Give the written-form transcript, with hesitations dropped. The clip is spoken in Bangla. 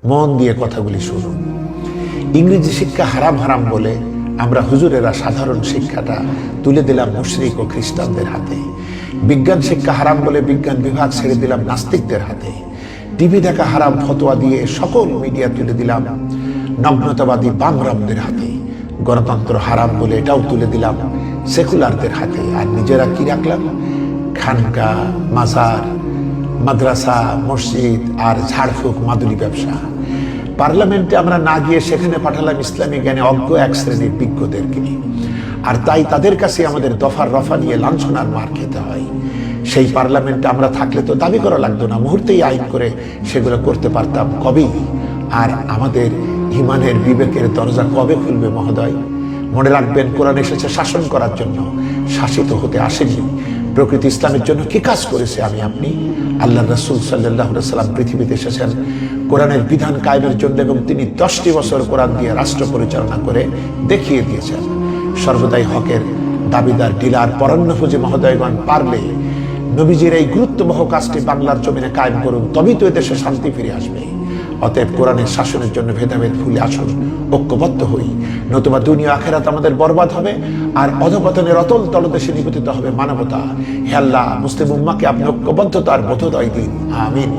মন দিয়ে কথাগুলি শুনুন। ইংরেজি শিক্ষা হারাম হারাম বলে আমরা হুজুরেরা সাধারণ শিক্ষাটা তুলে দিলাম মুশরিক ও খ্রিস্টানদের হাতে। বিজ্ঞান শিক্ষা হারাম বলে বিজ্ঞান বিভাগ ছেড়ে দিলাম নাস্তিকদের হাতে। টিভি দেখা হারাম ফতোয়া দিয়ে সকল মিডিয়া তুলে দিলাম নগ্নতাবাদী বামরামদের হাতে। গণতন্ত্র হারাম বলে এটাও তুলে দিলাম সেকুলারদের হাতে। আর নিজেরা কি রাখলাম? খানকা, মাজার, মাদ্রাসা, মসজিদ আর ঝাড়ফুঁক মাদুলি ব্যবসা। পার্লামেন্টে আমরা না গিয়ে সেখানে পাঠালাম ইসলামী জ্ঞানে অজ্ঞ এক শ্রেণীর বিজ্ঞদেরকে। আর তাই তাদের কাছে আমাদের দফার রফা নিয়ে লাঞ্ছনার মার খেতে হয়। সেই পার্লামেন্টে আমরা থাকলে তো দাবি করা লাগতো না, মুহূর্তেই আইন করে সেগুলো করতে পারতাম কবেই। আর আমাদের ইমানের বিবেকের দরজা কবে খুলবে মহোদয়? মনে রাখবেন, কোরআন এসেছে শাসন করার জন্য, শাসিত হতে আসেনি। প্রকৃতি ইসলামের জন্য কি কাজ করেছে আমি আপনি? আল্লাহ রাসূল সাল্লাল্লাহু আলাইহি ওয়াসাল্লাম পৃথিবীতে এসেছেন কোরআনের বিধান কায়েমের জন্য, এবং তিনি 10টি বছর কোরআন দিয়ে রাষ্ট্র পরিচালনা করে দেখিয়ে দিয়েছেন। সর্বদাই হকের দাবিদার ডিলার পরান্নভোজী মহোদয়গণ পারলে নবীজির এই গুরুত্ববহ কাজটি বাংলার জমিনে কায়েম করুন, তবেই তো এদেশে শান্তি ফিরে আসবে। অতএব কোরআনের শাসনের জন্য ভেদাভেদ ভুলে আসুন, ঐক্যবদ্ধ হই, নতুবা দুনিয়া আখেরাত আমাদের বরবাদ হবে আর অধপতনের অতল তলদেশে নিপতিত হবে মানবতা। হে আল্লাহ, মুসলিম উম্মাহকে আপনি ঐক্যবদ্ধতার বোধোদয় দিন। আমিন।